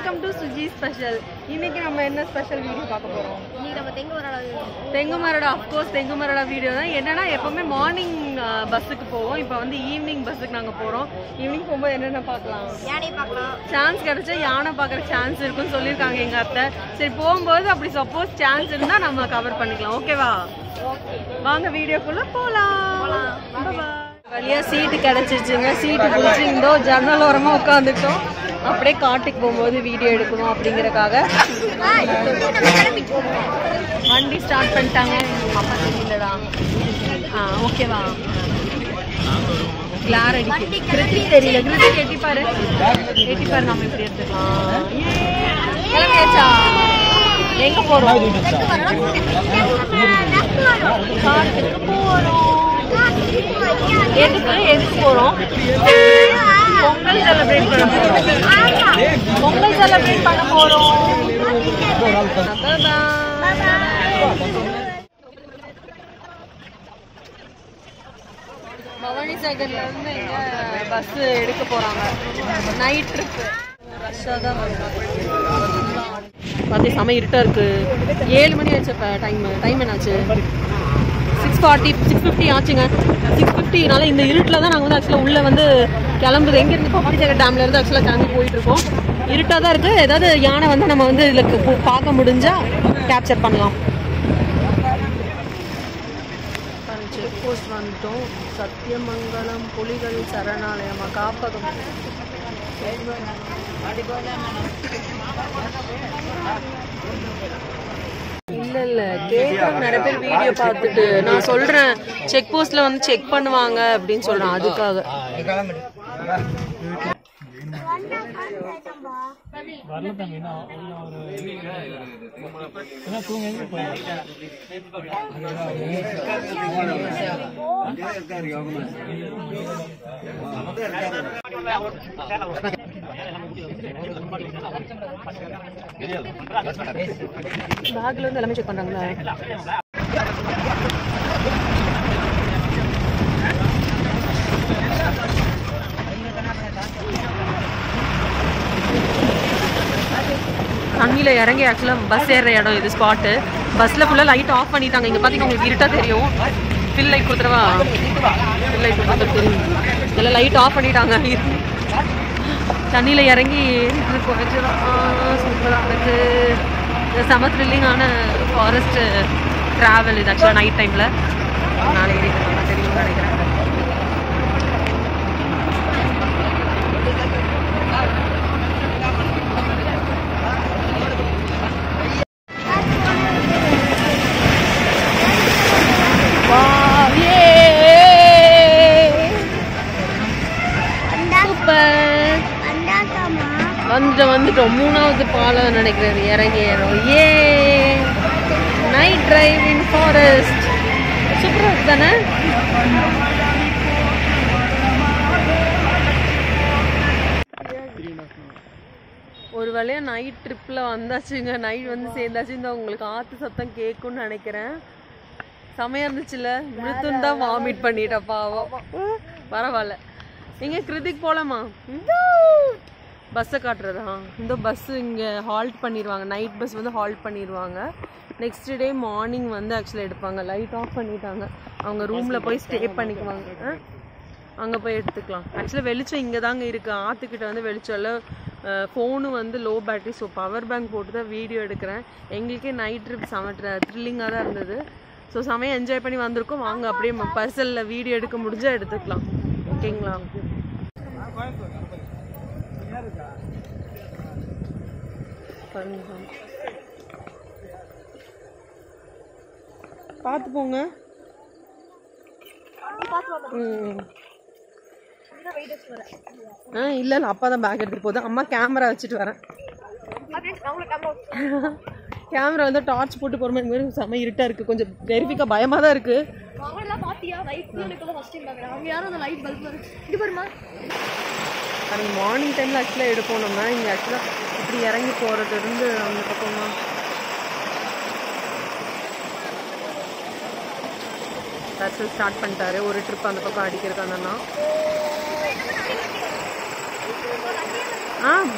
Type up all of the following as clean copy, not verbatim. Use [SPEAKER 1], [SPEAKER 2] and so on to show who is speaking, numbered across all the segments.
[SPEAKER 1] Welcome to Suji special. இன்னைக்கு நம்ம என்ன ஸ்பெஷல் வீடியோ பார்க்க போறோம்?
[SPEAKER 2] இன்னைக்கு நம்ம
[SPEAKER 1] தெங்குமரடா அஃப்கோர்ஸ் தெங்குமரடா வீடியோ தான். என்னன்னா எப்பவுமே மார்னிங் பஸ்ஸுக்கு போவோம். இப்போ வந்து ஈவினிங் பஸ்ஸுக்கு நாங்கள் போகிறோம். ஈவினிங் போகும்போது என்னென்ன பார்க்கலாம்?
[SPEAKER 2] யானை பார்க்கலாம்.
[SPEAKER 1] சான்ஸ் கிடைச்சா யானை பார்க்குற சான்ஸ் இருக்குன்னு சொல்லியிருக்காங்க எங்கள் அத்தை. சரி போகும்போது அப்படி சப்போஸ் சான்ஸ் இருந்தால் நம்ம கவர் பண்ணிக்கலாம். ஓகேவா? வாங்க வீடியோக்குள்ளே போகலாம். வழியாக சீட்டு கிடச்சிருச்சுங்க. சீட்டு பிடிச்சி இந்த ஜன்னல் ஓரமாக உட்காந்துட்டோம். அப்படியே காட்டுக்கு போகும்போது வீடியோ எடுக்கணும் அப்படிங்கறக்காக வண்டி ஸ்டார்ட் பண்ணிட்டாங்க. அப்பா தெரியலடா. ஓகேவா? கிளார் அடிக்கு. கிருத்திக் தெரியல. கிருத்திக் எட்டிப்பாரு. நம்ம இப்படி எடுத்துக்கலாம். கிளம்பியாச்சா? எங்க போறோம்? காட்டுக்கு போறோம். எதுக்கு போறோம்? பொங்கல் செலிப்ரேட் பண்ண போறோம். பவானி சாகர்ல இருந்து எங்க பஸ் எடுக்க போறாங்க. Night trip. ரஷ்ஷா தான் பார்த்து செம இருட்டா இருக்கு. 7 மணி ஆச்சு. இப்போ டைம் என்னாச்சு? 6:50 ஆச்சுங்க. 6:50னால இந்த இருட்டில் தான் நாங்கள் வந்து ஆக்சுவலாக உள்ளே வந்து கிளம்புது. எங்கேருந்து பவானி சாகர் டேம்ல இருந்து ஆக்சுவலாக கிளம்பி போயிட்டு இருக்கோம். இருட்டாக தான் இருக்குது. ஏதாவது யானை வந்து நம்ம வந்து இதில் பார்க்க முடிஞ்சா கேப்சர் பண்ணலாம். செக் போஸ்ட் வந்துட்டோம். சத்தியமங்கலம் புலிகள் சரணாலயமா காப்பகம். இல்ல கேட்கறவங்க நிறைய பேர் வீடியோ பார்த்துட்டு நான் சொல்றேன் செக் போஸ்ட்ல வந்து செக் பண்ணுவாங்க அப்படின்னு சொல்றேன். அதுக்காக பேக்ல இருந்து எல்லாமே செக் பண்றாங்களா? தண்ணியில இறங்கி ஆக்சுவலாக பஸ் ஏறுற இடம் இது ஸ்பாட்டு. பஸ்ல ஃபுல்லாக லைட் ஆஃப் பண்ணிட்டாங்க. இங்கே பார்த்தீங்கன்னா உங்களுக்கு இருட்டா தெரியும். ஃபில் லைட் கொடுத்துருவா. ஃபில் லைட் கொடுத்தா தெரியும். எல்லாம் லைட் ஆஃப் பண்ணிட்டாங்க. தண்ணியில இறங்கி சூப்பராக இருக்கு. செம த்ரில்லிங்கான ஃபாரஸ்ட் ட்ராவல் இது ஆக்சுவலாக நைட் டைமில். நாளை ஏறிட்டு தெரியும்னு நினைக்கிறேன். வந்துட்டோம். 3வது பாலம் நினைக்கிறேன். இறங்கி நைட் டிரைவ் இன் ஃபாரஸ்ட். சூப்பரா இருக்கு தானே? ஒரு வழியா நைட் ட்ரிப்ல வந்தாச்சுங்க. நைட் வந்து சேர்ந்தாச்சு. இந்த உங்களுக்கு ஆத்து சத்தம் கேட்கும்னு நினைக்கிறேன். செமையா இருந்துச்சுல. மிருத்துன்னு தான் வாமிட் பண்ணிட்டா பாவம். பரவாயில்ல. எங்க கிருத்திக் போலாமா? பஸ்ஸை காட்டுறதா? இந்த பஸ்ஸு இங்கே ஹால்ட் பண்ணிடுவாங்க. நைட் பஸ் வந்து ஹால்ட் பண்ணிடுவாங்க. நெக்ஸ்ட் டே மார்னிங் வந்து ஆக்சுவலாக எடுப்பாங்க. லைட் ஆஃப் பண்ணிட்டாங்க. அவங்க ரூமில் போய் ஸ்டே பண்ணிக்குவாங்க. அங்கே போய் எடுத்துக்கலாம். ஆக்சுவலாக வெளிச்சம் இங்கே தாங்க இருக்குது. ஆற்றுக்கிட்ட வந்து வெளிச்சம் இல்லை. ஃபோனு வந்து low battery. So power bank போட்டு தான் வீடியோ எடுக்கிறேன். எங்களுக்கே நைட் ட்ரிப் செம த்ரில்லிங்காக தான் இருந்தது. ஸோ செமையாக என்ஜாய் பண்ணி வந்திருக்கோம். வாங்க அப்படியே பர்சலில் வீடியோ எடுக்க முடிஞ்சால் எடுத்துக்கலாம். ஓகேங்களா? பார்த்து போங்க. இல்ல அப்பா தான் பேக் எடுத்துட்டு போகுது. அம்மா கேமரா வச்சுட்டு வரேன். கேமரா வந்து டார்ச் போட்டு போற மாதிரி செம இருட்டா இருக்கு. கொஞ்சம் வெரிஃபிக்கா பயமா தான் இருக்கு. மார்னிங் டைம்ல ஆக்சுவலாக எடுப்போம். நம்ம இங்கே ஆக்சுவலாக இப்படி இறங்கி போறது இருந்து அந்த பக்கம் தான் தர்ஷன் ஸ்டார்ட் பண்ணிட்டாரு. ஒரு ட்ரிப் அந்த பக்கம் அடிக்கிறதுக்கானா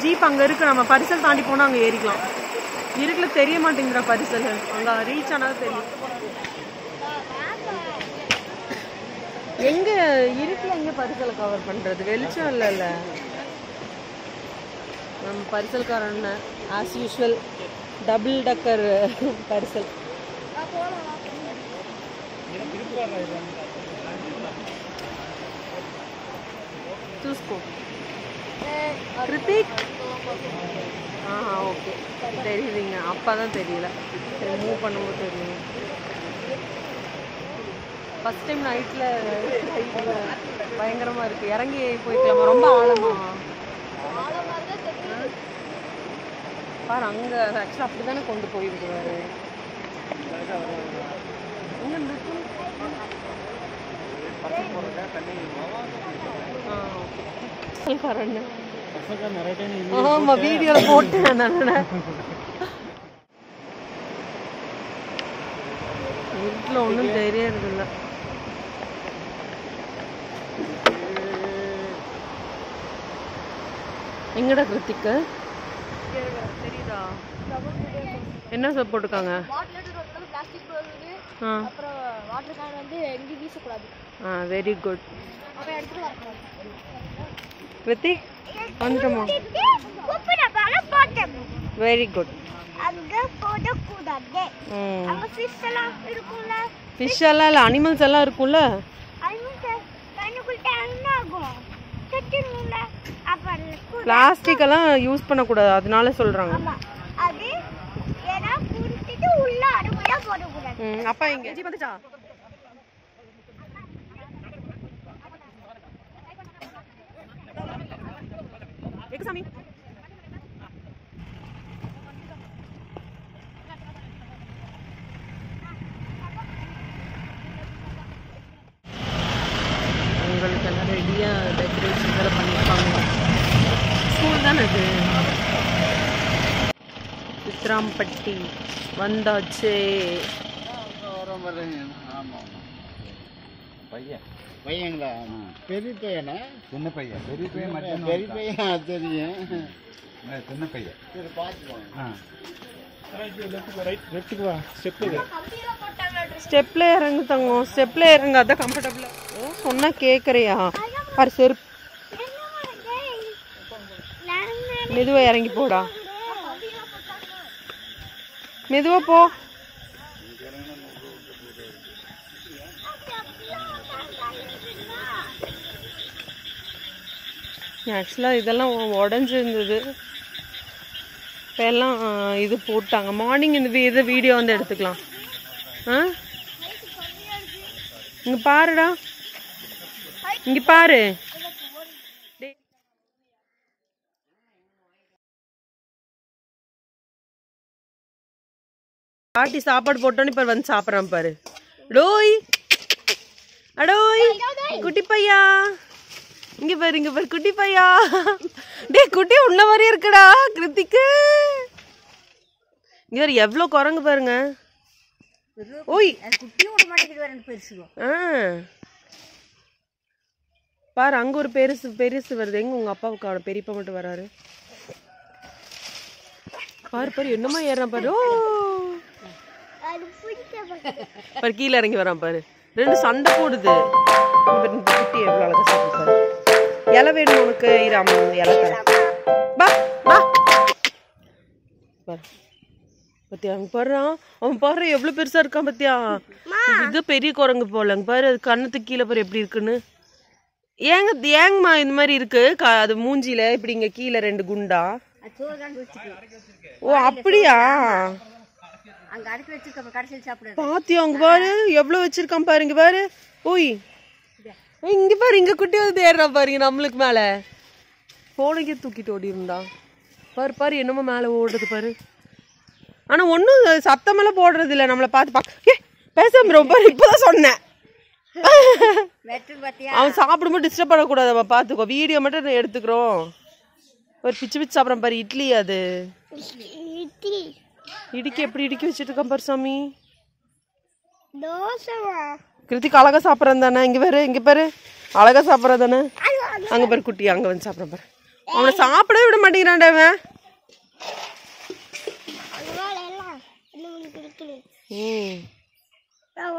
[SPEAKER 1] ஜீப் அங்கே இருக்குது. நம்ம பரிசல் தாண்டி போனால் அங்கே ஏறிக்கலாம். இருக்குல தெரிய மாட்டேங்கிற பரிசல். அங்கே ரீச் ஆனால் தெரியும். எங்கே இருக்குல எங்கே பரிசலை கவர் பண்ணுறது? வெளிச்சம் இல்லைல்ல. நம்ம பரிசல்காரன் ஆஸ் யூஷுவல் டபுள் டக்கர் பரிசல். చూసుకో கிருத்திக். ஓகே தெரியுதுங்க. அப்பா தான் தெரியல. சரி மூவ் பண்ணும்போது தெரியும். ஃபஸ்ட் டைம் நைட்டில் பயங்கரமாக இருக்குது. இறங்கி போய்க்கலாமா? ரொம்ப ஆழமா பாரு. அங்கே ஆக்சுவலாக அப்படி தானே கொண்டு போயிருக்குவாரு. எங்கே இருக்கு? ஆமா வீடியோல போட்டேன் நான். வீட்டில் ஒன்றும் தெரியறது இல்லை. எங்கடா கிருத்திக்கு தெரியுதா? என்ன சார் போட்டுருக்காங்க? Very good. கிருத்திக் வந்துட்டோமா? Very good. ஃபிஷ் எல்லாம் இல்லை, அனிமல்ஸ் எல்லாம் இருக்கும்ல. பிளாஸ்டிக் எல்லாம் யூஸ் பண்ணக்கூடாது, அதனால சொல்றாங்க. அப்பா இங்க ஜி வந்துச்சா? சாமி உங்களுக்கு எல்லாம் ரெடியா டெக்கரேஷன் வேற பண்ணிருப்பாங்க. ஸ்கூல் தானே இது. சித்ராம்பட்டி வந்தாச்சு.
[SPEAKER 2] பையங்களா? பெரிய பையனா? சின்ன பையன். பெரிய பையன் மட்டும். பெரிய பையன் தெரியும். சின்ன பையன். சரி பார்த்துக்கோங்க.
[SPEAKER 1] ஸ்டெப்ல இறங்கு தங்கம். ஸ்டெப்ல இறங்கு, அதான் கம்ஃபர்டபுளா. சொன்னா கேக்குறியா? பாரு செருப்பு. மெதுவா இறங்கி போடா. மெதுவா போ. ஆக்சுவலாக இதெல்லாம் உடஞ்சிருந்தது. இப்போ எல்லாம் இது போட்டாங்க. மார்னிங் இந்த இது வீடியோ வந்து எடுத்துக்கலாம். இங்கே பாருடா, இங்கே பாரு. பாட்டி சாப்பாடு போட்டோன்னு இப்போ வந்து சாப்பிட்றான் பாரு. டோய் அடோய் குட்டி பையா, இங்க பாரு, இங்க பாரு குட்டி பையா. டே குட்டி உன்ன மாதிரி இருக்குடா கிருத்திக்கு. இங்க பாரு எவ்வளோ குரங்கு பாருங்க. ஓய் பாரு அங்க ஒரு பெருசு பெருசு வருது. எங்க உங்க அப்பாவுக்கு பெரியப்பா மட்டும் வராரு. பாரு பாரு என்னமா ஏறான் பாரு. பாரு கீழே இறங்கி வரான் பாரு. ரெண்டு சண்டை போடுது. குட்டி எவ்வளோ அழகா சாப்பிட்டு. இலை வேணும் உனக்கு? இலை தர. பா பா பத்தியா அவன் பாடுறான். அவன் பாடுற எவ்வளவு பெருசா இருக்கான் பத்தியா. இது பெரிய குரங்கு போல. பாரு அது கண்ணத்துக்கு கீழே பாரு எப்படி இருக்குன்னு. ஏங்கம்மா இந்த மாதிரி இருக்கு? அது மூஞ்சில இப்படி இங்க கீழே ரெண்டு குண்டா. ஓ அப்படியா? பாத்தியா அங்க பாரு எவ்வளவு வச்சிருக்கான் பாரு. இங்க பாரு. ஓய் இங்க பாரு, இங்க குட்டி வந்து ஏறா பாருங்க நம்மளுக்கு மேல. போனக்கே தூக்கிட்டு ஓடி இருந்தா பாரு. பாரு என்னமோ மேல ஓடுறது பாரு. ஆனா ஒன்னும் சத்தமெல்லாம் போடுறது இல்லை. நம்மளை பார்த்து பேசாம ரொம்ப இப்பதான் சொன்னேன். அவன் சாப்பிடும்போது டிஸ்டர்ப் பண்ணக்கூடாது. அவன் பார்த்துக்கோ. வீடியோ மட்டும் எடுத்துக்கிறோம். ஒரு பிச்சு பிச்சு சாப்பிட்றான் பாரு. இட்லி அது இடிக்க எப்படி இடிக்க வச்சுட்டு இருக்கான் பாரு சாமி. கிருத்திக் அழகா சாப்பிட்றான் தானே. இங்க பாரு, இங்க பாரு அழகா சாப்பிட்றா தானே. அங்க பாரு குட்டி அங்க வந்து சாப்பிட்றான் பாரு. அவனை சாப்பிடவே விட மாட்டேங்கிறான்டா அவன்.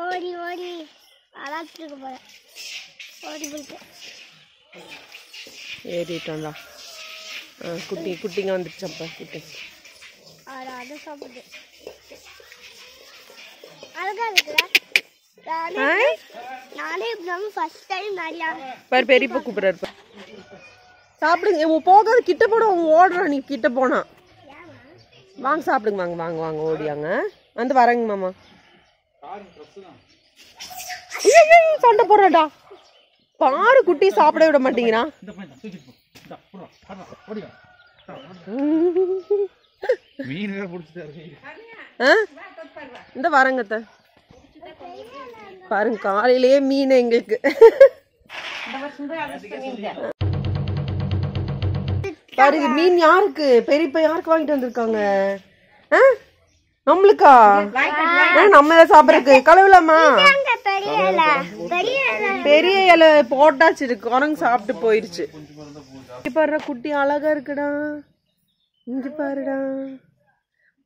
[SPEAKER 3] ஓடி ஓடி அலாத்துக்கு போறேன். ஓடி போயிட்டு
[SPEAKER 1] ஏறிட்டான்டா. குட்டிங்க வந்துருச்சு. அப்ப குட்டி
[SPEAKER 3] அதை சாப்பிட்டு அழகா இருக்குல்ல. நானே இப்படி ஃபர்ஸ்ட் டைம் நிறையா
[SPEAKER 1] பாரு பெரியப்பா கூப்பிடுறாரு. சாப்பிடுங்க. போகாத கிட்ட போட ஓடுறான். நீ கிட்ட போனா வாங்க சாப்பிடுங்க. வாங்க வாங்க வாங்க ஓடியாங்க வந்து வரங்க மாமா. சண்டை போடுறாடா. பாரு குட்டி சாப்பிட விட மாட்டேங்கிறான். இந்த வரங்கத்த பாருங்க காலையிலேயே மீன் எங்களுக்கு. பாருங்க மீன் யாருக்கு பெரியப்பா யாருக்கு வாங்கிட்டு வந்திருக்காங்க? நம்மளுக்கா? நம்ம சாப்பிடறதுக்கு கழுவலாமா? பெரிய இலை போட்டாச்சு இருக்கு. குரங்கு சாப்பிட்டு போயிருச்சு. பாரு குட்டி அழகா இருக்குடா. இங்க பாருடா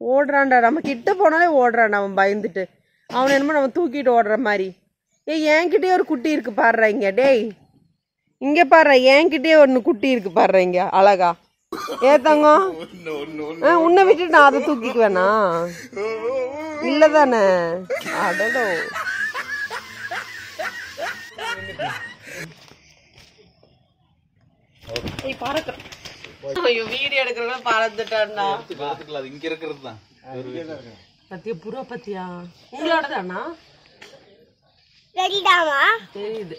[SPEAKER 1] ஓடுறான்டா. நம்ம கிட்ட போனாலே ஓடுறான்டா. அவன் பயந்துட்டு அவன் என்னமோ நம்ம தூக்கிட்டு ஓடுற மாதிரி. என்கிட்டயே ஒரு குட்டி இருக்கு பாடுறா. இங்க டேய் இங்க பாடுற. என்கிட்டயே ஒன்னு குட்டி இருக்கு பாடுற. இங்க அழகா ஏத்தாங்க. உன்னை விட்டுட்டு நான் அதை தூக்கிக்குவேனா? இல்லதானே? அடடோ வீடியோ எடுக்கிறவங்க பறந்துட்டான்டா.
[SPEAKER 2] இங்க இருக்கிறது தான்
[SPEAKER 1] பத்தியா புறா பத்தியா உங்களோடதானா தெரியுது.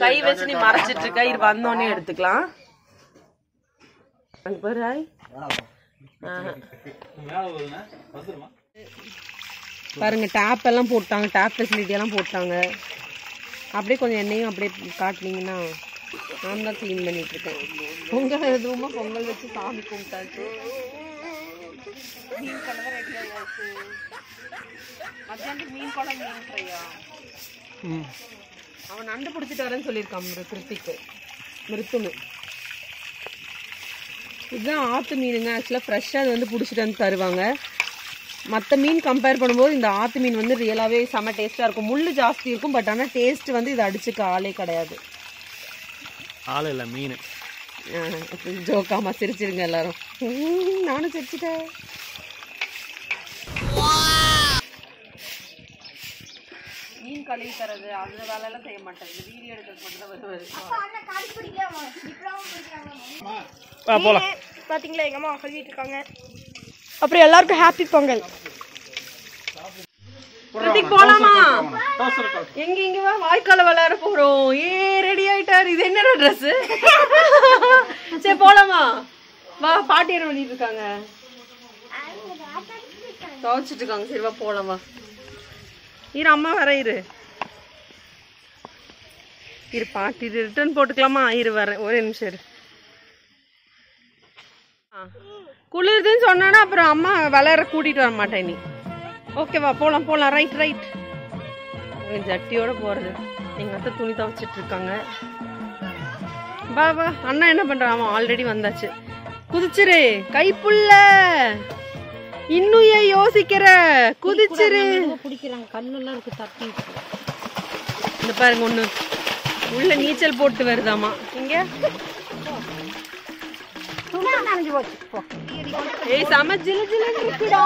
[SPEAKER 1] கை வச்சு நீ மறைச்சிட்டு இருக்க. இது வந்தோடனே எடுத்துக்கலாம். பாருங்க டேப் எல்லாம் போட்டாங்க. டேப் ஃபெசிலிட்டி எல்லாம் போட்டாங்க. அப்படியே கொஞ்சம் எண்ணெயும் அப்படியே காட்டினீங்கன்னா நான் தான் கிளீன் பண்ணிட்டு இருக்கேன். பொங்கல் எதுவுமா பொங்கல் வச்சு சாமி கும்பிட்டாச்சு. மீன் குழம்பு ரெடி ஆயாச்சு. மத்தியானத்துக்கு மீன் குழம்பு மீன் ஃப்ரையா? அவன் நண்டு பிடிச்சிட்டு வரேன்னு சொல்லியிருக்கான் கிருத்திக்கு. மிருத்துன்னு இதுதான் ஆற்று மீனுங்க. ஆக்சுவலாக ஃப்ரெஷ்ஷாக அது வந்து பிடிச்சிட்டு வந்து தருவாங்க. மற்ற மீன் கம்பேர் பண்ணும்போது இந்த ஆற்று மீன் வந்து ரியலாகவே செம்ம டேஸ்ட்டாக இருக்கும். முள் ஜாஸ்தி இருக்கும். பட் ஆனால் டேஸ்ட் வந்து இது அடிச்சுக்க ஆளே கிடையாது.
[SPEAKER 4] ஆள் இல்லை மீன்.
[SPEAKER 1] ஜோக்காமா சிரிச்சிருங்க எல்லாரும். நானும் சிரிச்சிட்டேன். மீன் கழுவி தரது அந்த வேலையெல்லாம் செய்ய மாட்டேன். இந்த வீடியோ எடுக்கிறது மட்டும் தான் வருவாரு.
[SPEAKER 3] பாத்தீங்களா எங்க அம்மா கழுவிட்டு இருக்காங்க. அப்புறம் எல்லாருக்கும் ஹாப்பி பொங்கல்.
[SPEAKER 1] போலாமா? எங்க இங்க வாய்க்கால விளையாட போறோம். ரெடி ஆயிட்டாரு. இது என்னடா ட்ரெஸ்? சரி போலாமா? வா பாட்டி என்ன பண்ணிட்டு இருக்காங்க? துவைச்சிட்டு இருக்காங்க. சரி வா போலாம். வா இரு அம்மா வர. இரு பாட்டி ரிட்டர்ன் போட்டுக்கலாமா? இரு வரேன் ஒரே நிமிஷம் இரு. குளிருதுன்னு சொன்னா அப்புறம் அம்மா விளையாட கூட்டிட்டு வர மாட்டேன் நீ. ஓகேவா போலாம் போலாம். Right right. ஜட்டியோட போறது. எங்க அத்தை துணி துவைச்சிட்டு இருக்காங்க. வா வா. அண்ணா என்ன பண்றான்? அவன் ஆல்ரெடி வந்தாச்சு. குதிச்சிரு கைப்புள்ள. இன்னும் ஏன் யோசிக்கிற? குதிச்சிரு.
[SPEAKER 3] பிடிக்கிறாங்க. கண்ணெல்லாம் இருக்கு தட்டி.
[SPEAKER 1] இந்த பாருங்க ஒண்ணு உள்ள நீச்சல் போட்டு வருதாமா. இங்க ஏய் சம ஜிலு ஜிலு இருக்குடா.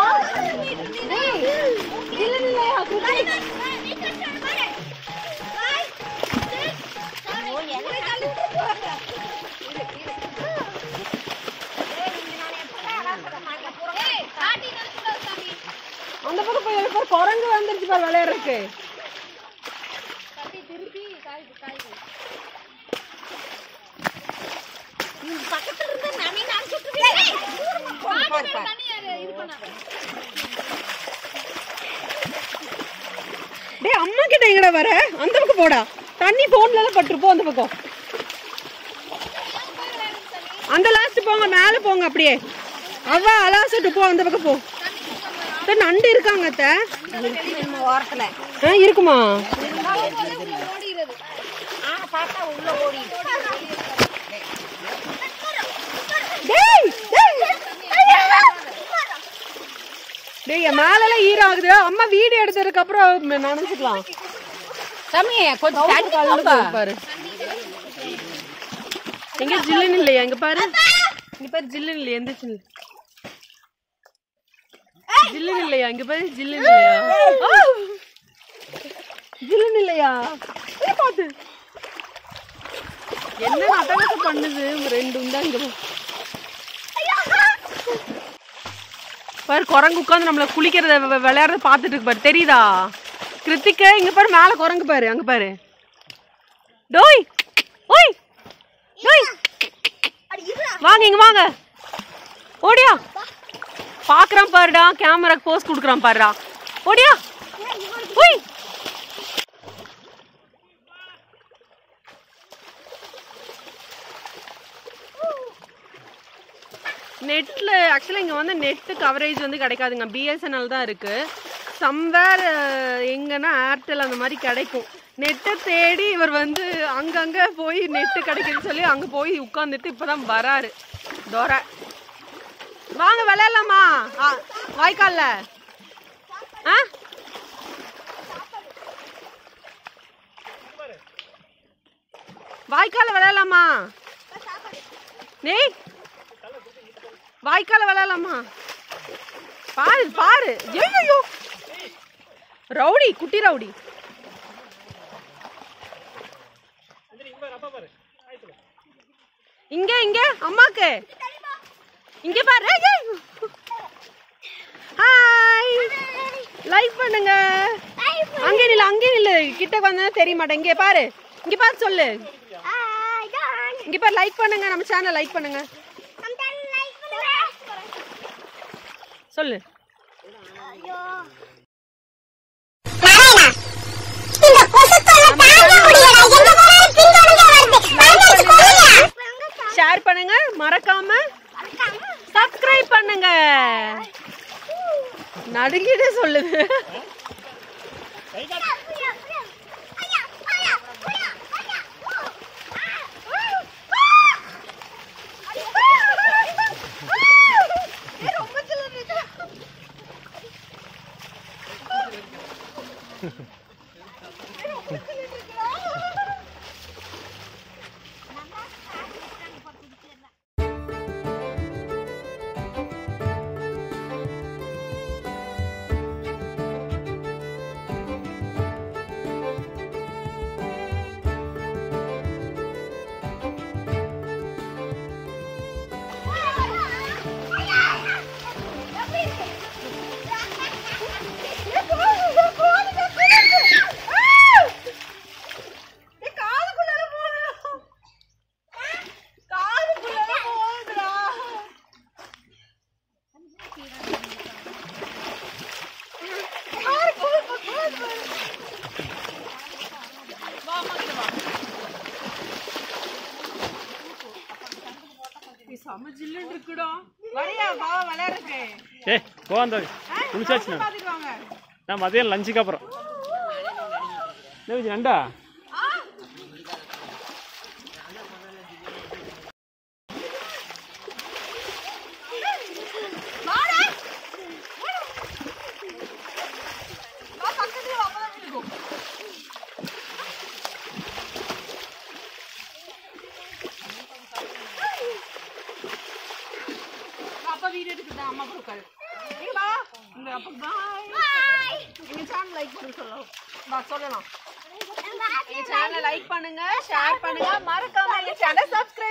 [SPEAKER 1] அந்த பக்கம் போய் குரங்கு வந்துருச்சு பாரு விளையாடுறதுக்கு. டேய் அம்மா கிட்ட எங்கடா வர? அந்த பக்கம் போடா. தண்ணி போன்ல எல்லாம் பட்டுருப்போம். அந்த பக்கம் அந்த லாஸ்ட் போங்க. மேல போங்க. அப்படியே அவ அலாசிட்டு போ. அந்த பக்கம் போ. நண்டு இருக்காங்க அத்தை
[SPEAKER 3] ஓரத்துல
[SPEAKER 1] இருக்குமா? டேய் மேலலாம் ஈரம் ஆகுது. அம்மா வீடியோ எடுத்ததுக்கு அப்புறம் நினைச்சுக்கலாம்.
[SPEAKER 5] சாமி கொஞ்சம் தண்ணி
[SPEAKER 1] பாரு. எங்க ஜில்லுன்னு இல்லையா? இங்க பாரு. இங்க பாரு ஜில்லுன்னு இல்லையா? எந்த சில்லு ஜில்லுன்னு இல்லையா? இங்க பாரு ஜில்லுன்னு இல்லையா? ஜில்லுன்னு இல்லையா? பாத்து என்ன அட்டகாசம் பண்ணுது. ரெண்டு உண்டா இங்க பாரு. குரங்கு உட்காந்து நம்மள குளிக்கிறத விளையாடுறத பாத்துட்டு இருக்கு பாரு. தெரியுதா கிருத்திகா? இங்க பாரு மேல குரங்கு பாரு. அங்க பாரு. டோய் ஓய் டோய் வாங்க இங்க வாங்க. ஓடியா பாக்குறான் பாருடா. கேமராக்கு போஸ் குடுக்குறான் பாருடா. ஓடியா ஓய். நெட்டில் ஆக்சுவலாக இங்கே வந்து நெட்டு கவரேஜ் வந்து கிடைக்காதுங்க. பிஎஸ்என்எல் தான் இருக்குது. சம்வேர் எங்கன்னா ஏர்டெல் அந்த மாதிரி கிடைக்கும். நெட்டை தேடி இவர் வந்து அங்கங்கே போய் நெட்டு கிடைக்குதுன்னு சொல்லி அங்கே போய் உட்காந்துட்டு இப்போ தான் வராரு. தோரை வாங்க விளையாடலாமா வாய்க்கால்ல? ஆ வாய்க்கால விளையாடலாமா? நெய் வாய்க்கால விளையாடலாமா? பாரு பாரு. ஐயோ ரவுடி குட்டி ரவுடி. இங்க இங்க அம்மாக்கு இங்க பாரு. ஹாய் லைக் பண்ணுங்க. அங்கே நில்லு கிட்ட வந்தா தெரிய மாட்டேன். இங்க பாரு இங்க பாரு சொல்லு. இங்க பாரு லைக் பண்ணுங்க. நம்ம சேனல் லைக் பண்ணுங்க சொல்லு. ஷேர் பண்ணுங்க. மறக்காம சப்ஸ்கிரைப் பண்ணுங்க. நடுங்கிட்டு சொல்லுது.
[SPEAKER 4] நான் மதியம் லஞ்சுக்கு அப்புறம் நண்டா
[SPEAKER 1] வீடியோ எடுக்குதா? அம்மா கொடுக்காது. வா இந்த அப்பா பாய். எங்க சேனல் லைக் பண்ணி சொல்லலாம். வா சொல்லலாம். எங்க சேனலை லைக் பண்ணுங்க, ஷேர் பண்ணுங்க, மறக்காம எங்க சேனலை சப்ஸ்கிரைப்